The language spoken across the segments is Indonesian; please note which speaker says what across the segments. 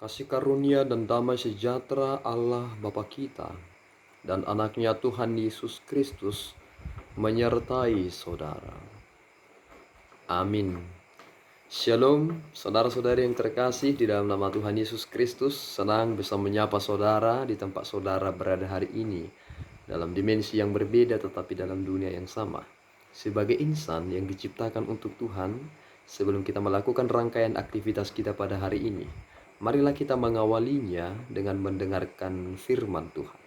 Speaker 1: Kasih karunia dan damai sejahtera Allah Bapa kita dan anaknya Tuhan Yesus Kristus menyertai saudara. Amin. Shalom, saudara-saudari yang terkasih di dalam nama Tuhan Yesus Kristus. Senang bisa menyapa saudara di tempat saudara berada hari ini, dalam dimensi yang berbeda tetapi dalam dunia yang sama. Sebagai insan yang diciptakan untuk Tuhan, sebelum kita melakukan rangkaian aktivitas kita pada hari ini, marilah kita mengawalinya dengan mendengarkan firman Tuhan.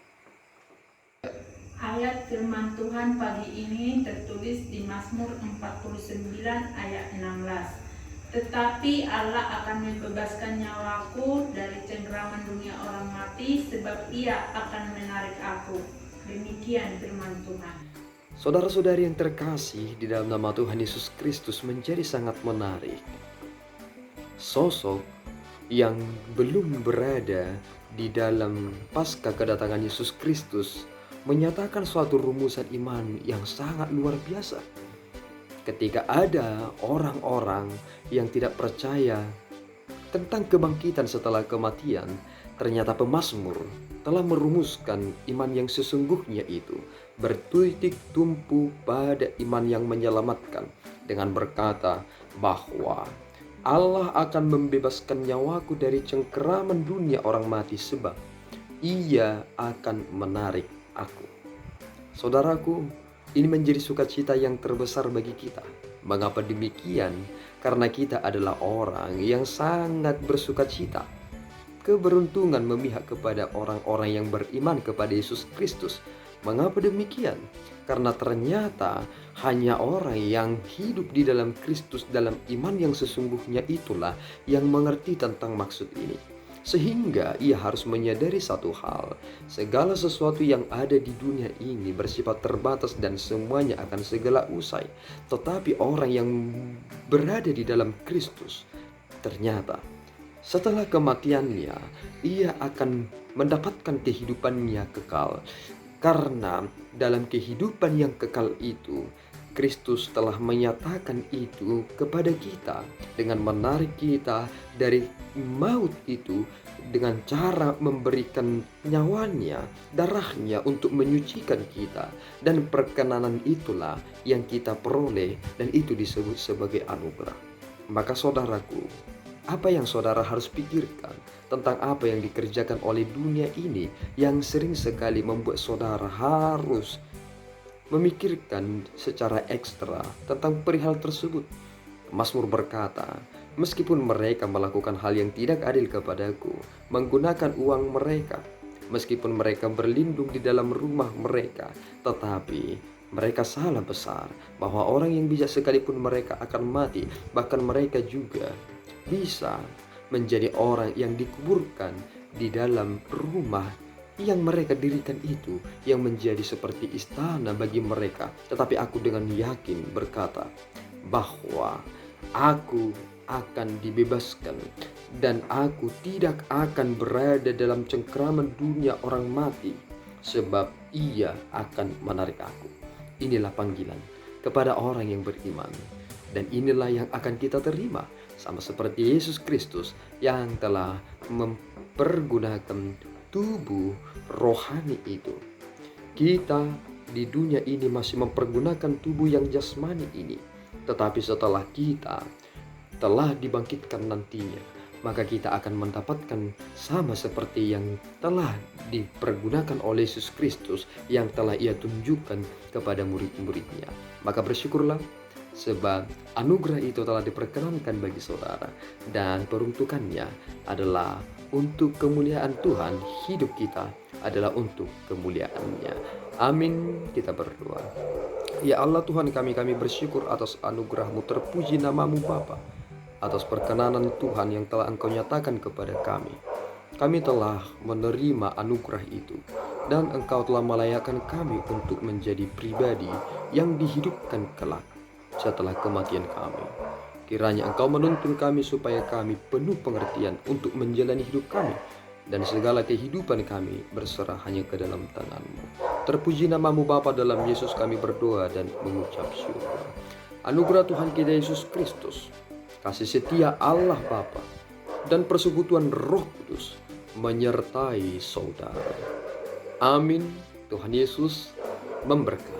Speaker 2: Ayat firman Tuhan pagi ini tertulis di Mazmur 49 ayat 16. Tetapi Allah akan membebaskan nyawaku dari cengkeraman dunia orang mati, sebab Ia akan menarik aku. Demikian firman Tuhan.
Speaker 1: Saudara-saudari yang terkasih di dalam nama Tuhan Yesus Kristus, menjadi sangat menarik sosok yang belum berada di dalam pasca kedatangan Yesus Kristus menyatakan suatu rumusan iman yang sangat luar biasa. Ketika ada orang-orang yang tidak percaya tentang kebangkitan setelah kematian, ternyata pemazmur telah merumuskan iman yang sesungguhnya itu bertitik tumpu pada iman yang menyelamatkan, dengan berkata bahwa Allah akan membebaskan nyawaku dari cengkeraman dunia orang mati, sebab Ia akan menarik aku. Saudaraku, ini menjadi sukacita yang terbesar bagi kita. Mengapa demikian? Karena kita adalah orang yang sangat bersukacita. Keberuntungan memihak kepada orang-orang yang beriman kepada Yesus Kristus. Mengapa demikian? Karena ternyata hanya orang yang hidup di dalam Kristus, dalam iman yang sesungguhnya, itulah yang mengerti tentang maksud ini. Sehingga ia harus menyadari satu hal, segala sesuatu yang ada di dunia ini bersifat terbatas dan semuanya akan segera usai. Tetapi orang yang berada di dalam Kristus, ternyata setelah kematiannya, ia akan mendapatkan kehidupannya kekal. Karena dalam kehidupan yang kekal itu, Kristus telah menyatakan itu kepada kita dengan menarik kita dari maut itu dengan cara memberikan nyawanya, darahnya untuk menyucikan kita. Dan perkenanan itulah yang kita peroleh, dan itu disebut sebagai anugerah. Maka saudaraku, apa yang saudara harus pikirkan tentang apa yang dikerjakan oleh dunia ini yang sering sekali membuat saudara harus memikirkan secara ekstra tentang perihal tersebut. Mazmur berkata, meskipun mereka melakukan hal yang tidak adil kepadaku, menggunakan uang mereka, meskipun mereka berlindung di dalam rumah mereka, tetapi mereka salah besar, bahwa orang yang bijak sekalipun mereka akan mati, bahkan mereka juga bisa menjadi orang yang dikuburkan di dalam rumah yang mereka dirikan itu, yang menjadi seperti istana bagi mereka. Tetapi aku dengan yakin berkata bahwa aku akan dibebaskan, dan aku tidak akan berada dalam cengkeraman dunia orang mati, sebab Ia akan menarik aku. Inilah panggilan kepada orang yang beriman, dan inilah yang akan kita terima, sama seperti Yesus Kristus yang telah mempergunakan tubuh rohani itu. Kita di dunia ini masih mempergunakan tubuh yang jasmani ini, tetapi setelah kita telah dibangkitkan nantinya, maka kita akan mendapatkan sama seperti yang telah dipergunakan oleh Yesus Kristus, yang telah Ia tunjukkan kepada murid-muridnya. Maka bersyukurlah, sebab anugerah itu telah diperkenankan bagi saudara, dan peruntukannya adalah untuk kemuliaan Tuhan. Hidup kita adalah untuk kemuliaan-Nya. Amin. Kita berdoa. Ya Allah Tuhan kami bersyukur atas anugerah-Mu, terpuji nama-Mu Bapa, atas perkenanan Tuhan yang telah Engkau nyatakan kepada kami. Kami telah menerima anugerah itu, dan Engkau telah melayakkan kami untuk menjadi pribadi yang dihidupkan kelak setelah kematian kami. Kiranya Engkau menuntun kami supaya kami penuh pengertian untuk menjalani hidup kami, dan segala kehidupan kami berserah hanya ke dalam tangan-Mu. Terpuji nama-Mu Bapa, dalam Yesus kami berdoa dan mengucap syukur. Anugerah Tuhan kita Yesus Kristus, kasih setia Allah Bapa, dan persekutuan Roh Kudus menyertai saudara. Amin. Tuhan Yesus memberkati.